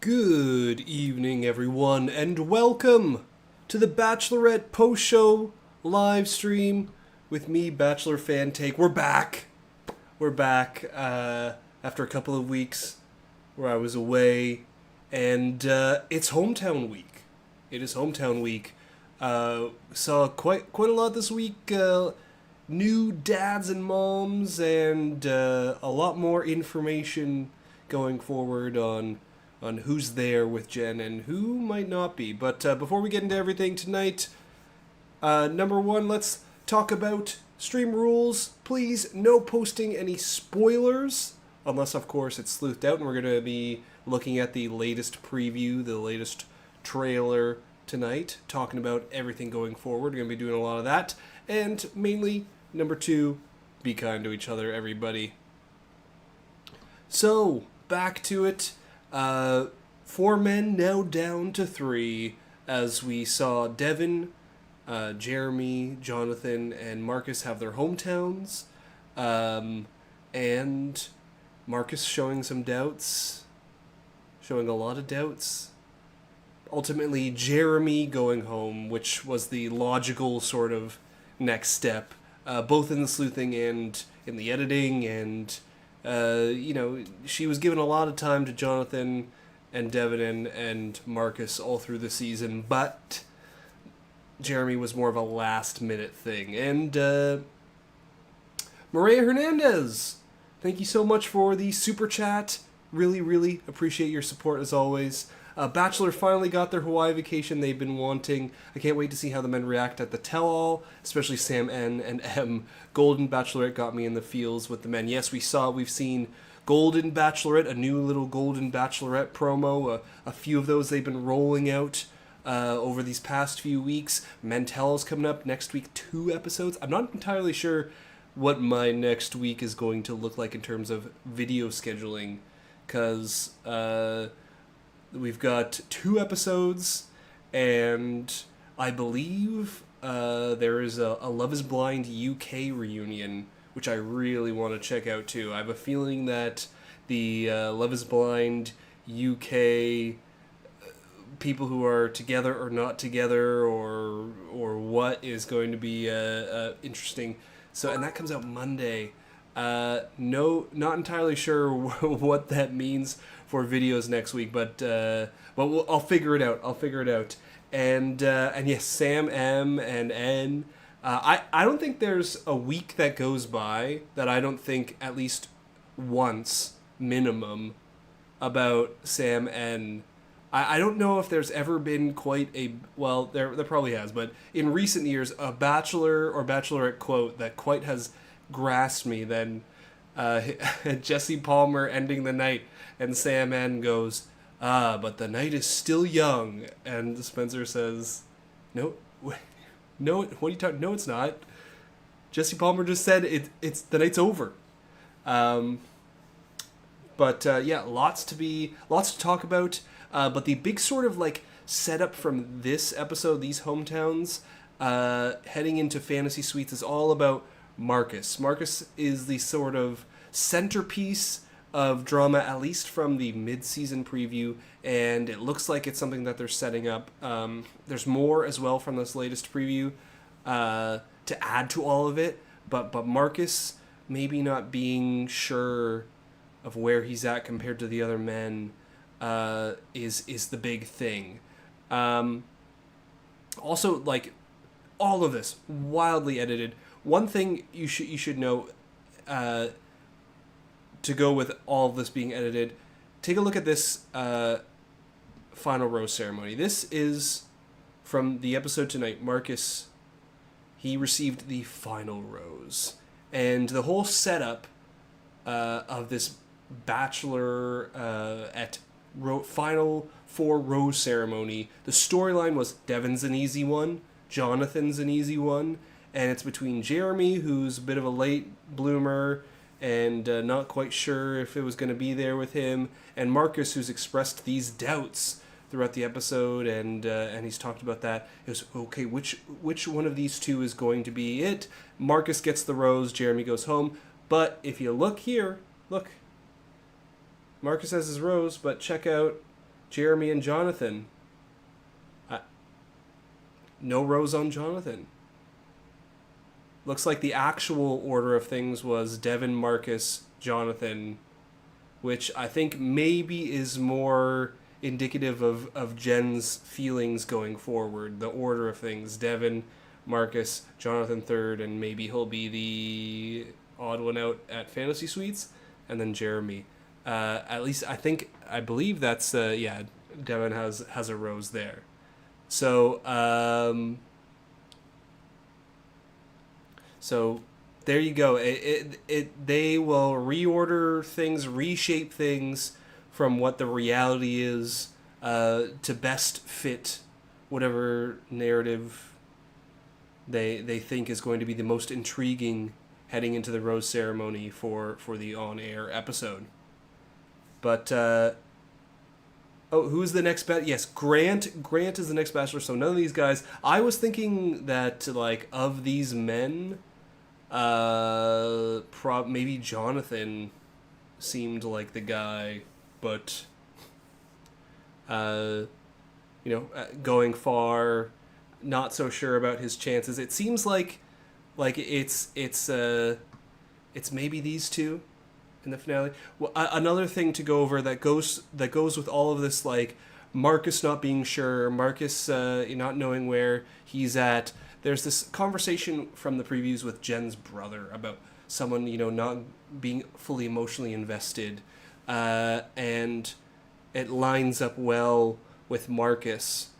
Good evening, everyone, and welcome to the Bachelorette post-show live stream with me, Bachelor Fan Take. We're back. We're back after a couple of weeks where I was away, and it's hometown week. It is hometown week. Saw quite a lot this week. New dads and moms, and a lot more information going forward on who's there with Jen and who might not be. But before we get into everything tonight, number one, let's talk about stream rules. Please, no posting any spoilers, unless, of course, it's sleuthed out, and we're going to be looking at the latest preview, the latest trailer tonight, talking about everything going forward. We're going to be doing a lot of that. And mainly, number two, be kind to each other, everybody. So, back to it. 4 men now down to 3, as we saw Devin, Jeremy, Jonathan, and Marcus have their hometowns, and Marcus showing some doubts, showing a lot of doubts. Ultimately, Jeremy going home, which was the logical sort of next step, both in the sleuthing and in the editing, and she was given a lot of time to Jonathan and Devin and Marcus all through the season, but Jeremy was more of a last-minute thing. And Maria Hernandez, thank you so much for the super chat. Really, really appreciate your support as always. Bachelor finally got their Hawaii vacation they've been wanting. I can't wait to see how the men react at the tell-all, especially Sam N and M. Golden Bachelorette got me in the feels with the men. Yes, we've seen Golden Bachelorette, a new little Golden Bachelorette promo. A few of those they've been rolling out over these past few weeks. Men Tell-all's coming up next week, 2 episodes. I'm not entirely sure what my next week is going to look like in terms of video scheduling, because we've got 2 episodes, and I believe there is a Love is Blind UK reunion, which I really want to check out too. I have a feeling that the Love is Blind UK people who are together or not together, or what is going to be interesting. So, and that comes out Monday. No, not entirely sure what that means for videos next week, but I'll figure it out. And yes, Sam M and N. I don't think there's a week that goes by that I don't think at least once minimum about Sam N. I don't know if there's ever been quite a, well, there probably has, but in recent years, a Bachelor or Bachelorette quote that quite has grasped me than Jesse Palmer ending the night, and Sam N goes, but the night is still young, and Spencer says, no, what are you talking, no it's not. Jesse Palmer just said it's the night's over. Yeah, lots to talk about, but the big sort of like setup from this episode, these hometowns, heading into Fantasy Suites, is all about Marcus. Marcus is the sort of centerpiece of drama, at least from the mid-season preview, and it looks like it's something that they're setting up. There's more as well from this latest preview to add to all of it, but Marcus maybe not being sure of where he's at compared to the other men is the big thing. Also, like, all of this wildly edited. One thing you should know, to go with all of this being edited, take a look at this final rose ceremony. This is from the episode tonight. Marcus, he received the final rose, and the whole setup of this Bachelor at final 4 rose ceremony. The storyline was Devin's an easy one, Jonathan's an easy one, and it's between Jeremy, who's a bit of a late bloomer and not quite sure if it was going to be there with him, and Marcus, who's expressed these doubts throughout the episode, and he's talked about that. It was, okay, which one of these two is going to be it? Marcus gets the rose, Jeremy goes home, but if you look here, look, Marcus has his rose, but check out Jeremy and Jonathan. No rose on Jonathan. Looks like the actual order of things was Devin, Marcus, Jonathan, which I think maybe is more indicative of Jen's feelings going forward. The order of things: Devin, Marcus, Jonathan third, and maybe he'll be the odd one out at Fantasy Suites, and then Jeremy. At least I believe that's Devin has a rose there. So so there you go. They will reorder things, reshape things from what the reality is to best fit whatever narrative they think is going to be the most intriguing heading into the rose ceremony for the on-air episode. But who's the next Yes, Grant. Grant is the next Bachelor. So none of these guys. I was thinking that like of these men, maybe Jonathan seemed like the guy, but going far, not so sure about his chances. It seems like it's maybe these two in the finale. Well, another thing to go over that goes with all of this, like Marcus not being sure, Marcus not knowing where he's at. There's this conversation from the previews with Jen's brother about someone not being fully emotionally invested, and it lines up well with Marcus.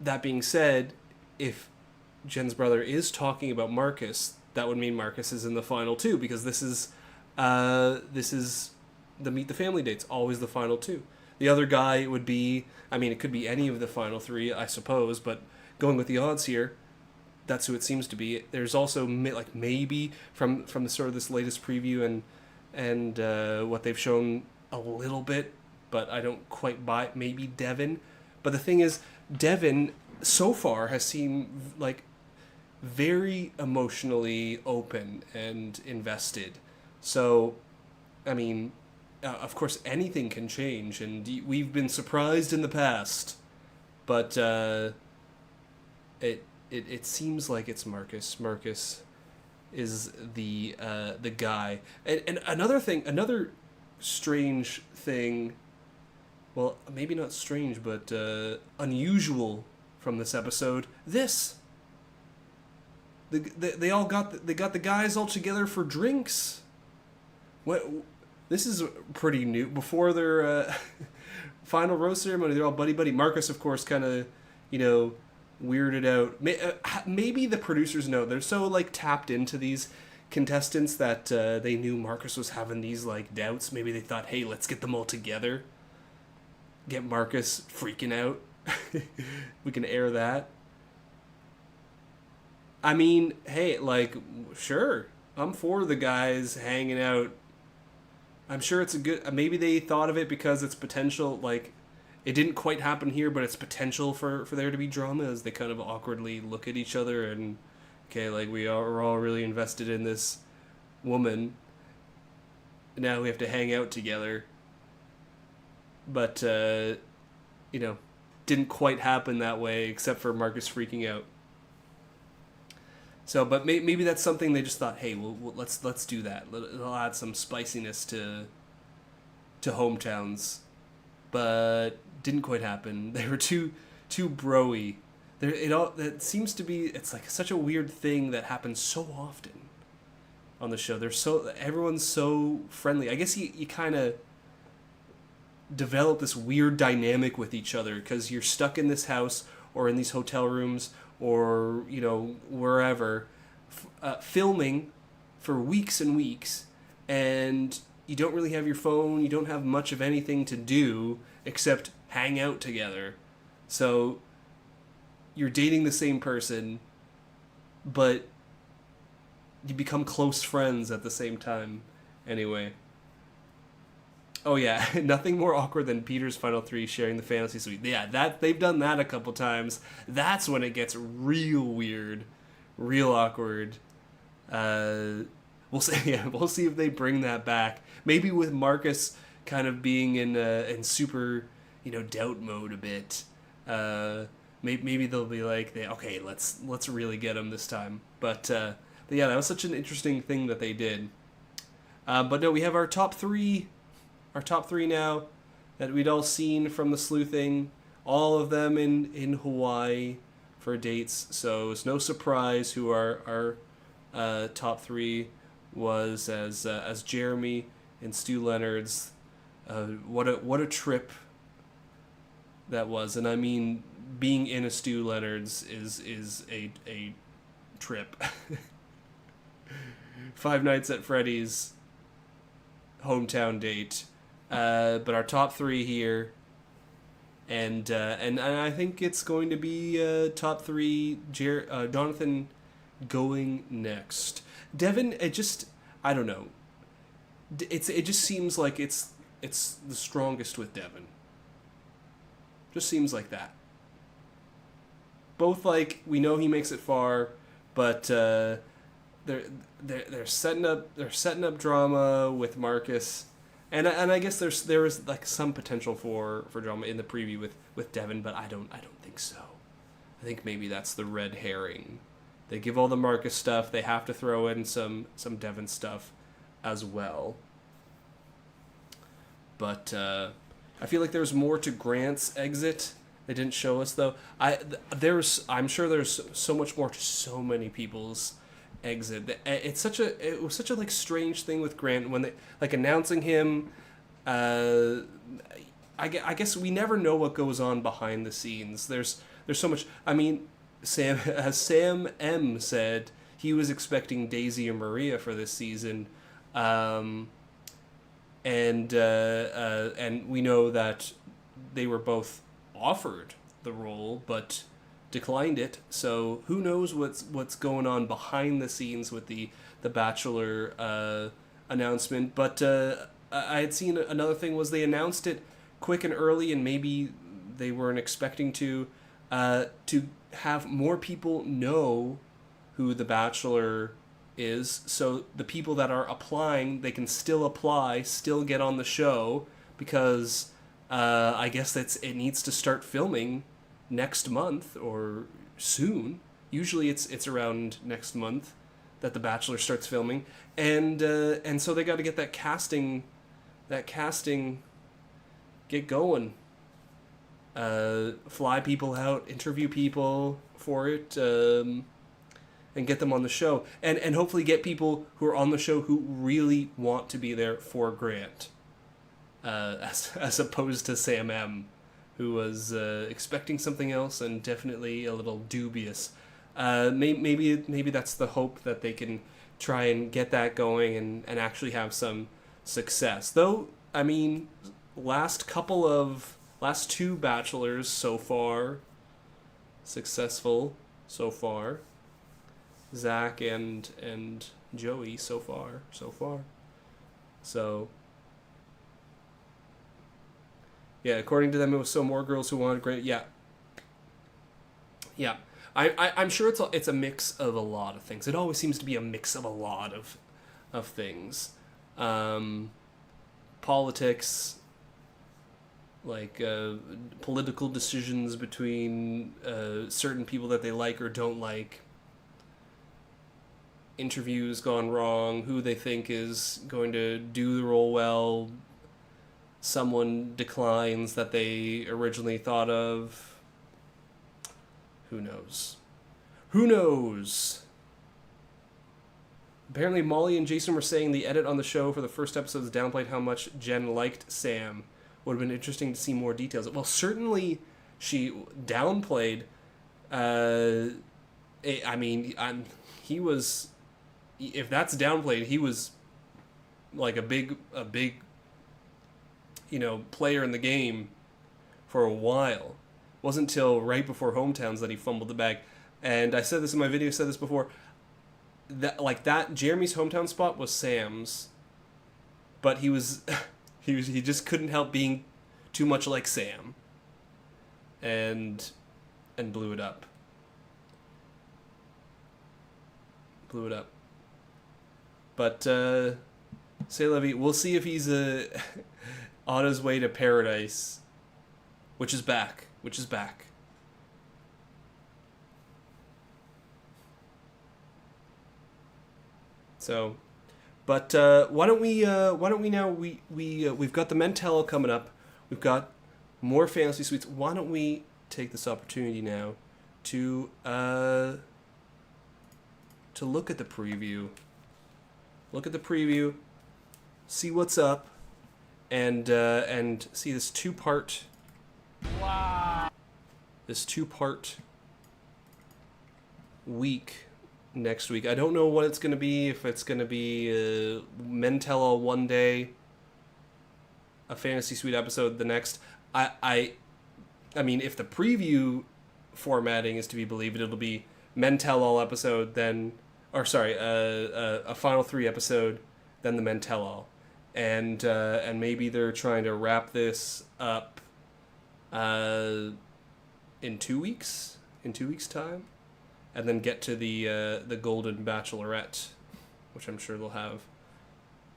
That being said, if Jen's brother is talking about Marcus, that would mean Marcus is in the final two, because this is the Meet the Family dates, always the final two. The other guy would be, it could be any of the final three, I suppose, but going with the odds here, that's who it seems to be. There's also maybe from the sort of this latest preview and what they've shown a little bit, but I don't quite buy it, maybe Devin. But the thing is, Devin so far has seemed like very emotionally open and invested. So, of course, anything can change, and we've been surprised in the past. But it seems like it's Marcus. Marcus is the guy. And another strange thing. Well, maybe not strange, but unusual from this episode. They got the guys all together for drinks. What? This is pretty new. Before their final rose ceremony, they're all buddy. Marcus, of course, kind of weirded out. Maybe the producers know, they're so tapped into these contestants that they knew Marcus was having these doubts. Maybe they thought, hey, let's get them all together. Get Marcus freaking out. We can air that. Hey, sure, I'm for the guys hanging out. I'm sure it's a good... Maybe they thought of it because it's potential, it didn't quite happen here, but it's potential for there to be drama as they kind of awkwardly look at each other and, okay, we're all really invested in this woman. Now we have to hang out together. But, didn't quite happen that way, except for Marcus freaking out. So, but maybe that's something they just thought, hey, let's do that. It'll add some spiciness to hometowns. But didn't quite happen. They were too bro-y. It seems to be, it's such a weird thing that happens so often on the show. Everyone's so friendly. I guess you kind of develop this weird dynamic with each other because you're stuck in this house or in these hotel rooms or wherever filming for weeks and weeks, and you don't really have your phone, you don't have much of anything to do except hang out together. So you're dating the same person, but you become close friends at the same time anyway. Oh yeah, nothing more awkward than Peter's final three sharing the fantasy suite. Yeah, that they've done that a couple times. That's when it gets real weird, real awkward. We'll see. Yeah, we'll see if they bring that back. Maybe with Marcus kind of being in super, doubt mode a bit. Maybe they'll be like, okay, let's really get him this time. But yeah, that was such an interesting thing that they did. But no, we have our top three now that we'd all seen from the sleuthing. All of them in Hawaii for dates, so it's no surprise who our top three was as Jeremy and Stu Leonard's. What a trip that was, and I mean, being in a Stu Leonard's is a trip. Five Nights at Freddy's hometown date, but our top three here. And I think it's going to be top three. Jonathan going next. Devin, I don't know. It just seems like it's the strongest with Devin. Just seems like that. Both, like, we know he makes it far, but they're setting up drama with Marcus. And I guess there was like some potential for drama in the preview with Devin, but I don't think so. I think maybe that's the red herring. They give all the Marcus stuff. They have to throw in some Devin stuff as well. But I feel like there's more to Grant's exit. They didn't show us though. I'm sure there's so much more to so many people's exit. It was such a like strange thing with Grant when they like announcing him. I guess we never know what goes on behind the scenes. There's so much. I mean, Sam M said he was expecting Daisy and Maria for this season, and we know that they were both offered the role, but declined it. So who knows what's going on behind the scenes with the Bachelor announcement. But I had seen another thing was they announced it quick and early, and maybe they weren't expecting to have more people know who the Bachelor is. So the people that are applying, they can still apply, still get on the show, because I guess it needs to start filming next month or soon. Usually it's around next month that the Bachelor starts filming, and so they got to get that casting get going. Fly people out, interview people for it, and get them on the show, and hopefully get people who are on the show who really want to be there for Grant, as opposed to Sam M, who was expecting something else and definitely a little dubious. Maybe that's the hope, that they can try and get that going and actually have some success. Though, I mean, last two Bachelors so far, successful so far. Zach and Joey so far. So yeah, according to them, it was so more girls who wanted Grant. Yeah. I'm sure it's a mix of a lot of things. It always seems to be a mix of a lot of things. Politics, like political decisions between certain people that they like or don't like. Interviews gone wrong, who they think is going to do the role well. Someone declines that they originally thought of. Who knows? Apparently Molly and Jason were saying the edit on the show for the first episodes downplayed how much Jen liked Sam. Would have been interesting to see more details. Well, certainly she downplayed. He was. If that's downplayed, he was like a big, player in the game for a while. It wasn't until right before Hometowns that he fumbled the bag. And I said this in my video, said this before. That Jeremy's hometown spot was Sam's, but he just couldn't help being too much like Sam, and blew it up. But say Levy, we'll see if he's on his way to paradise which is back. So, but why don't we now we've got the Men Tell All coming up. We've got more fantasy suites. Why don't we take this opportunity now to look at the preview. Look at the preview, see what's up, and see this two-part. Wow. This two-part week next week. I don't know what it's going to be. If it's going to be Men Tell All one day, a Fantasy Suite episode the next. I mean, if the preview formatting is to be believed, it'll be Men Tell All episode, then, or sorry, a Final 3 episode, then the Men Tell All, and maybe they're trying to wrap this up in 2 weeks, in 2 weeks' time, and then get to the Golden Bachelorette, which I'm sure they'll have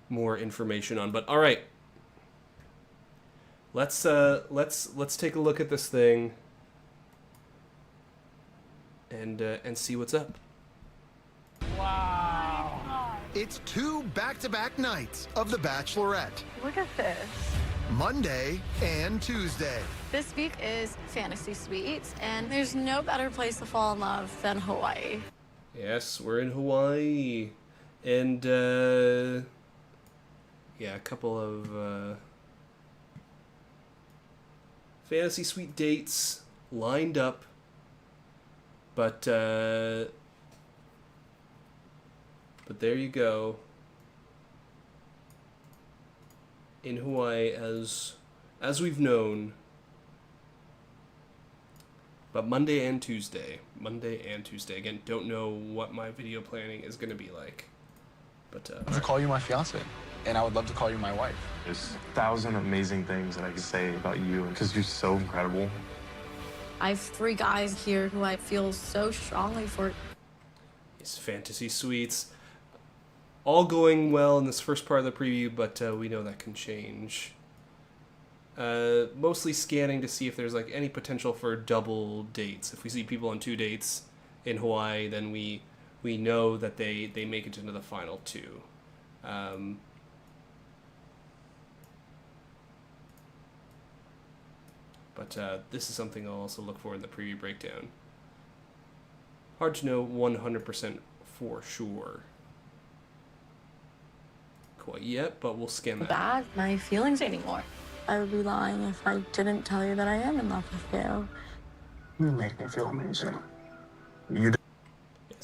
more information on. But all right, let's take a look at this thing and see what's up. Wow. It's 2 back-to-back nights of The Bachelorette. Look at this. Monday and Tuesday. This week is Fantasy Suites, and there's no better place to fall in love than Hawaii. Yes, we're in Hawaii. And, yeah, a couple of Fantasy Suite dates lined up. But there you go. In Hawaii, as we've known. But Monday and Tuesday. Again, don't know what my video planning is going to be like. But I'd love to call you my fiance, and I would love to call you my wife. There's 1,000 amazing things that I could say about you because you're so incredible. I have 3 guys here who I feel so strongly for. These Fantasy Suites. All going well in this first part of the preview, but we know that can change. Mostly scanning to see if there's like any potential for double dates. If we see people on 2 dates in Hawaii, then we know that they make it into the final 2. But this is something I'll also look for in the preview breakdown. Hard to know 100% for sure quite yet, but we'll scan that. Bad my feelings anymore. I would be lying if I didn't tell you that I am in love with you. You make me feel amazing. Yes,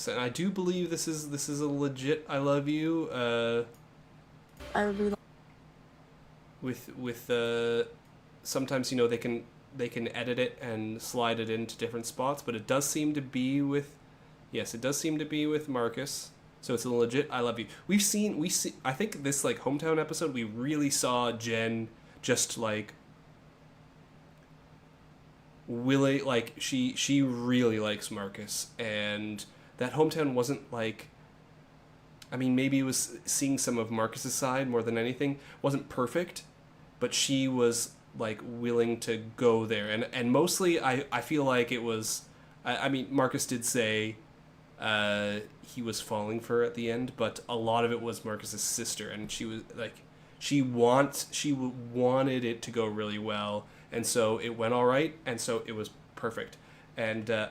and I do believe this is a legit I love you. I would be with sometimes they can edit it and slide it into different spots, but it does seem to be with Marcus. So it's a legit I love you. We see I think this like hometown episode we really saw Jen just like really like she really likes Marcus, and that hometown wasn't like, I mean, maybe it was seeing some of Marcus's side more than anything. Wasn't perfect, but she was like willing to go there, and mostly I feel like it was I mean Marcus did say he was falling for her at the end, but a lot of it was Marcus's sister, and she was like she wanted it to go really well, and so it went all right, and so it was perfect. And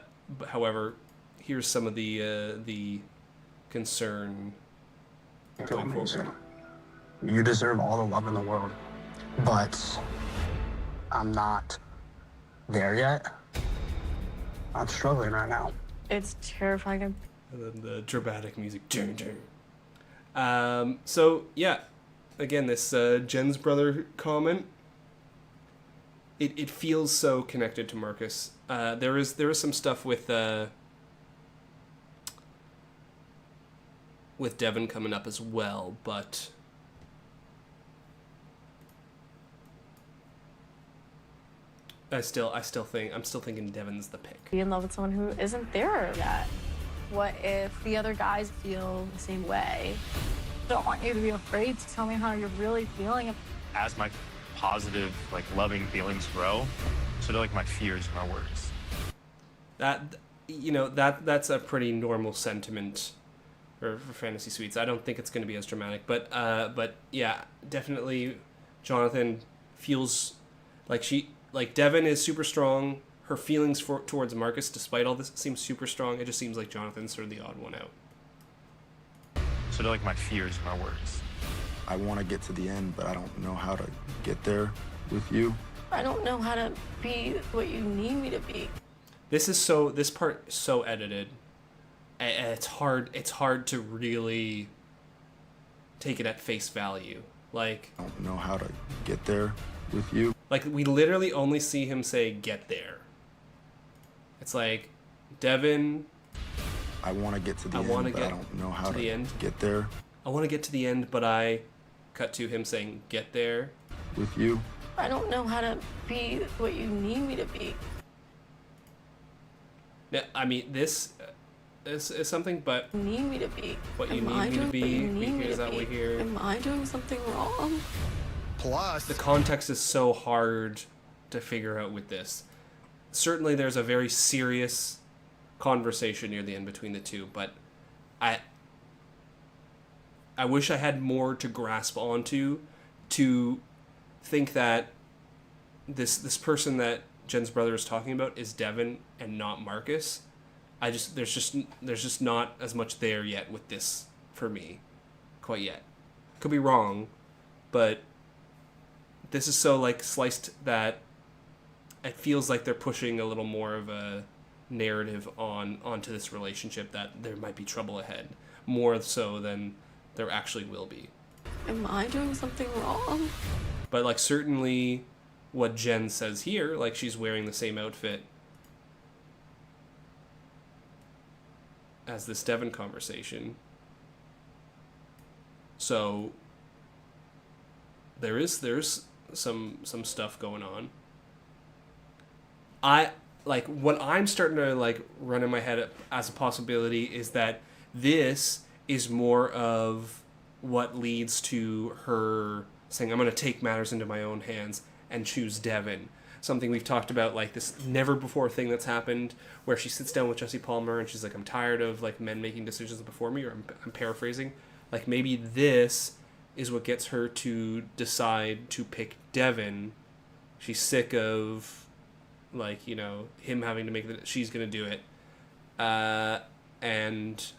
however, here's some of the concern. I feel amazing. You deserve all the love in the world, but I'm not there yet. I'm struggling right now. It's terrifying. And then the dramatic music. So yeah, again, this Jen's brother comment. It feels so connected to Marcus. There is some stuff with Devin coming up as well, but I'm still thinking Devin's the pick. Be in love with someone who isn't there yet. What if the other guys feel the same way? I don't want you to be afraid to tell me how you're really feeling. As my positive, like loving feelings grow, So they're like my fears, my worries. That's a pretty normal sentiment for fantasy suites. I don't think it's going to be as dramatic, but yeah, definitely Jonathan feels like Devin is super strong. Her feelings towards Marcus, despite all this, seems super strong. It just seems like Jonathan's sort of the odd one out. So they're like my fears, my worries. I want to get to the end, but I don't know how to get there with you. I don't know how to be what you need me to be. This part is so edited. It's hard to really take it at face value. Like, I don't know how to get there with you. Like, we literally only see him say, "Get there." It's like, Devin, I want to get to the end, but I don't know how to get there I want to get to the end, but I cut to him saying, "Get there." with you. I don't know how to be what you need me to be. Now, I mean, this is something, but You need me to be. what you Am I need me to doing what you be, need me is to that be? we hear. Am I doing something wrong? Plus, The context is so hard to figure out with this. Certainly there's a very serious conversation near the end between the two, but I wish I had more to grasp onto to think that this person that Jen's brother is talking about is Devin and not Marcus. There's just not as much there yet with this for me, quite yet. Could be wrong, but this is so like sliced that it feels like they're pushing a little more of a narrative onto this relationship, that there might be trouble ahead, more so than there actually will be. Am I doing something wrong? But like, certainly what Jen says here, like, she's wearing the same outfit as this Devin conversation. So there's some stuff going on. What I'm starting to like run in my head as a possibility is that this is more of what leads to her saying, "I'm going to take matters into my own hands and choose Devin." Something we've talked about, like this never before thing that's happened, where she sits down with Jesse Palmer and she's like, "I'm tired of like men making decisions before me," or I'm paraphrasing. Like, maybe this is what gets her to decide to pick Devin. She's sick of like, you know, him having to make she's gonna do it, and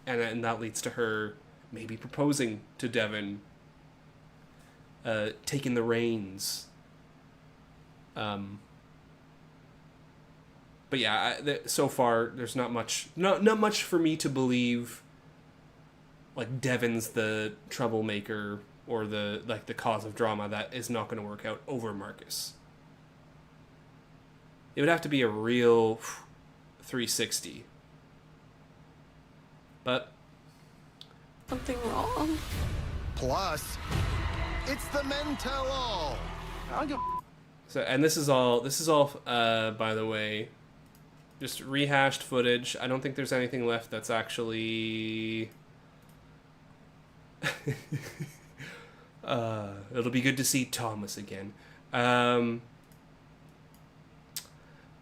that leads to her maybe proposing to Devin, taking the reins. But yeah, so far there's not much for me to believe. Like, Devin's the troublemaker or the cause of drama that is not going to work out over Marcus. It would have to be a real 360. But Something wrong? plus, it's the men tell all. so, and this is all by the way, just rehashed footage. I don't think there's anything left that's actually it'll be good to see Thomas again.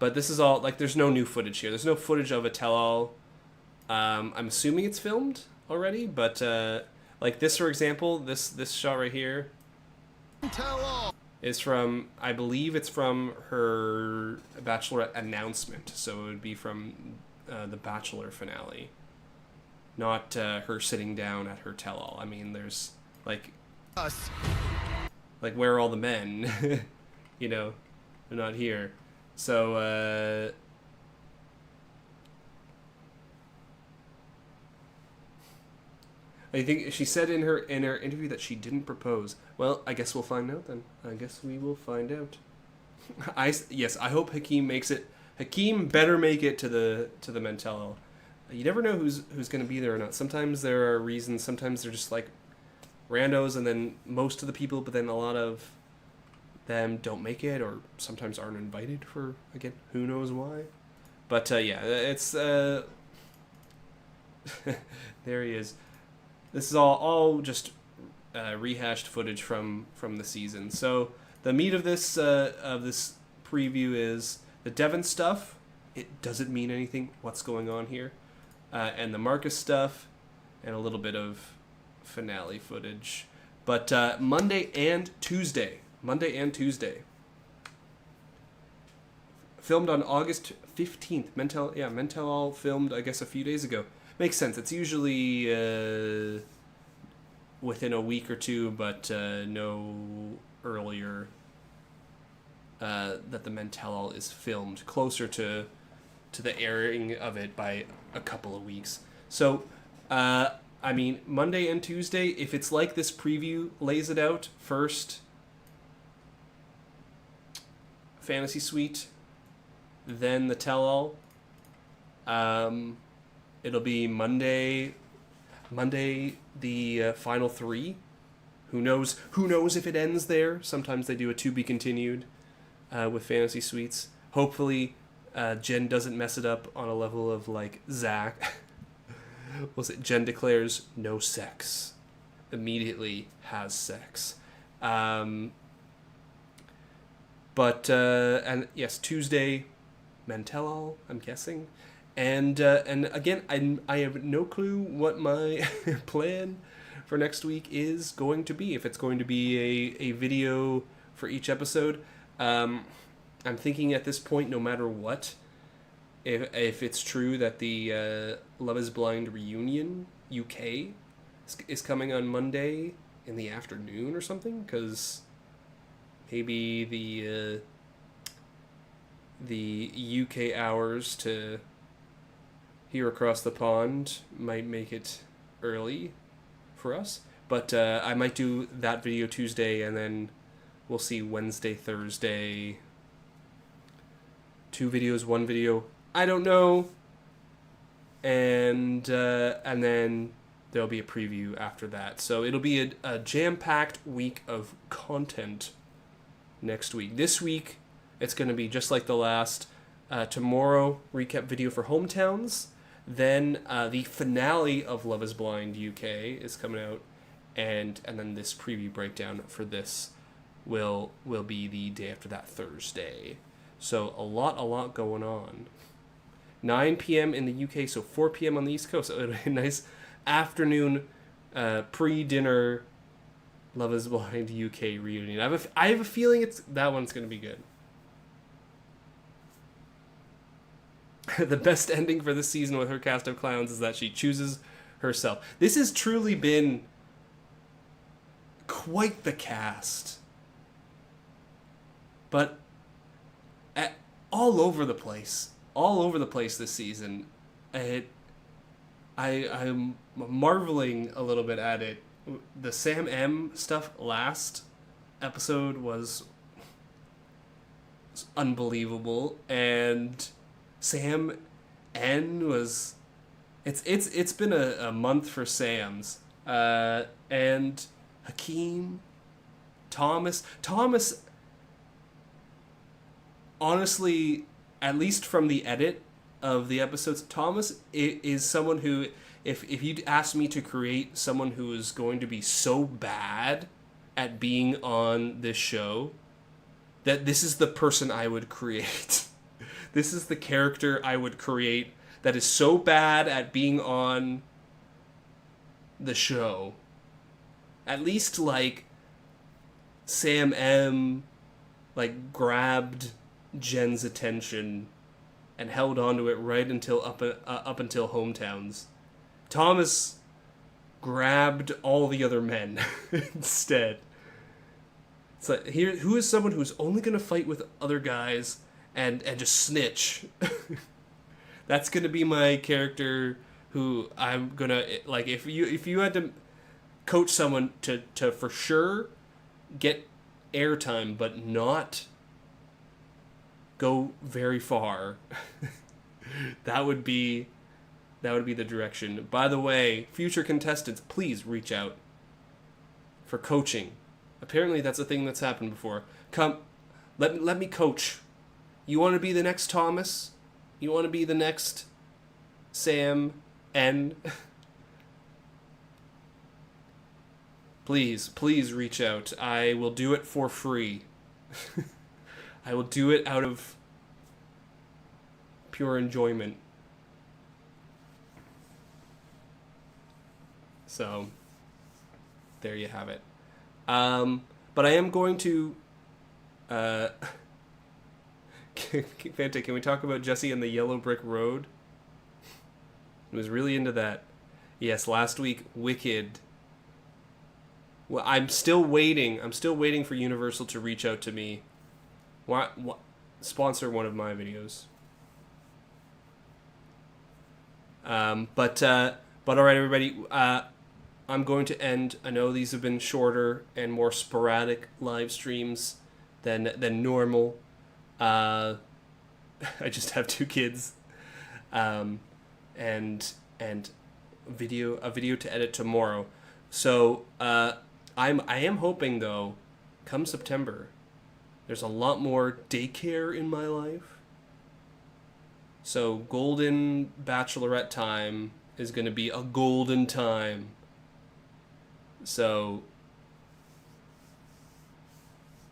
But this is all, like, there's no new footage here. There's no footage of a tell-all. I'm assuming it's filmed already, but like this, for example, this shot right here Tell all. is from, I believe it's from her Bachelorette announcement, so it would be from the Bachelor finale, not her sitting down at her tell-all. I mean, there's like where are all the men? You know, they're not here. So I think she said in her interview that she didn't propose. Well, I guess we'll find out then. I guess we will find out. I hope Hakeem makes it. Hakeem better make it to the Mentello. You never know who's going to be there or not. Sometimes there are reasons. Sometimes they're just like randos, and then most of the people, but then a lot of them don't make it, or sometimes aren't invited for, again, who knows why. But yeah, it's there he is. This is all just rehashed footage from the season. So the meat of this preview is the Devon stuff. It doesn't mean anything. What's going on here? And the Marcus stuff, and a little bit of finale footage. But Monday and Tuesday. Filmed on August 15th. Mentel filmed, I guess, a few days ago. Makes sense. It's usually within a week or two, but no earlier that the Mentel is filmed. Closer to the airing of it by a couple of weeks. So, I mean, Monday and Tuesday, if it's like this preview lays it out, first Fantasy Suite, then the tell-all. It'll be Monday the final 3. Who knows if it ends there? Sometimes they do a to be continued with Fantasy Suites. Hopefully Jen doesn't mess it up on a level of like Zach. Was it Jen declares no sex, immediately has sex. And yes, Tuesday Mentel, I'm guessing. And again, I have no clue what my plan for next week is going to be. If it's going to be a video for each episode, I'm thinking at this point, no matter what, if it's true that the Love Is Blind reunion UK is coming on Monday in the afternoon or something, because maybe the UK hours to here across the pond might make it early for us. But I might do that video Tuesday, and then we'll see Wednesday, Thursday. 2 videos, 1 video. I don't know. And then there'll be a preview after that. So it'll be a jam-packed week of content next week. This week, it's going to be just like the last. Tomorrow, recap video for Hometowns. Then the finale of Love Is Blind UK is coming out. And then this preview breakdown for this will be the day after that, Thursday. So a lot going on. 9 p.m. in the UK, so 4 p.m. on the East Coast. So it'll be a nice afternoon pre-dinner Love Is Blind UK reunion. I have a feeling that one's going to be good. The best ending for this season with her cast of clowns is that she chooses herself. This has truly been quite the cast. But all over the place this season. I'm marveling a little bit at it. The Sam M stuff last episode was unbelievable, and Sam N was it's been a month for Sam's and Hakeem, Thomas honestly, at least from the edit of the episodes, Thomas is someone who, if you'd asked me to create someone who is going to be so bad at being on this show, that this is the person I would create. This is the character I would create that is so bad at being on the show. At least, like, Sam M, like, grabbed Jen's attention and held on to it right until up until Hometowns. Thomas grabbed all the other men instead. It's like, here, who is someone who's only going to fight with other guys and just snitch? That's going to be my character who I'm going to, like, if you had to coach someone to for sure get airtime but not go very far, that would be the direction. By the way, future contestants, please reach out for coaching. Apparently that's a thing that's happened before. Come, let me coach. You want to be the next Thomas? You want to be the next Sam N? Please reach out. I will do it for free. I will do it out of pure enjoyment. So, there you have it. But I am going to... Fanta, can we talk about Jesse and the Yellow Brick Road? I was really into that. Yes, last week, Wicked. Well, I'm still waiting for Universal to reach out to me. What sponsor one of my videos. But all right, everybody. I'm going to end. I know these have been shorter and more sporadic live streams than normal. I just have 2 kids, and a video to edit tomorrow. So I am hoping though, come September, there's a lot more daycare in my life. So golden Bachelorette time is going to be a golden time. So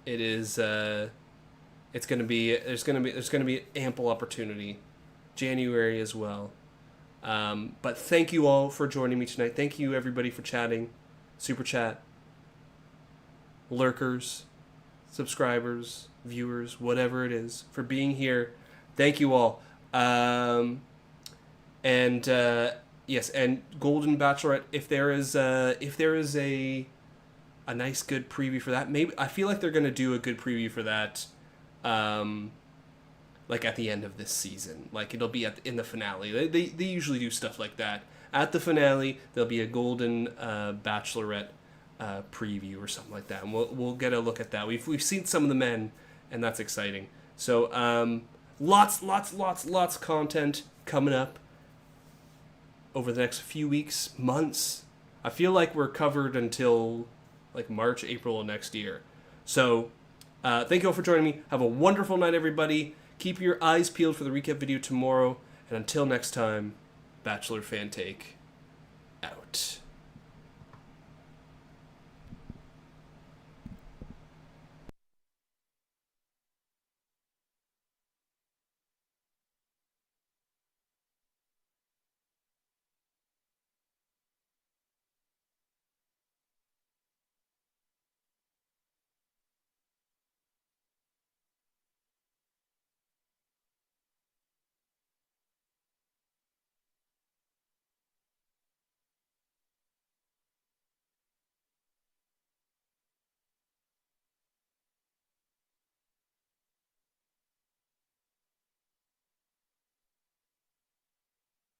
it is. It's going to be. There's going to be ample opportunity. January as well. But thank you all for joining me tonight. Thank you everybody for chatting, super chat, lurkers, subscribers, viewers, whatever it is, for being here. Thank you all. Yes, and Golden Bachelorette. If there is a nice good preview for that, maybe I feel like they're gonna do a good preview for that, like at the end of this season. Like it'll be in the finale. They usually do stuff like that. At the finale, there'll be a Golden Bachelorette preview or something like that, and we'll get a look at that. We've seen some of the men, and that's exciting. So lots of content coming up over the next few weeks, months. I feel like we're covered until like March, April of next year. So thank you all for joining me. Have a wonderful night, everybody. Keep your eyes peeled for the recap video tomorrow. And until next time, Bachelor Fan Take out.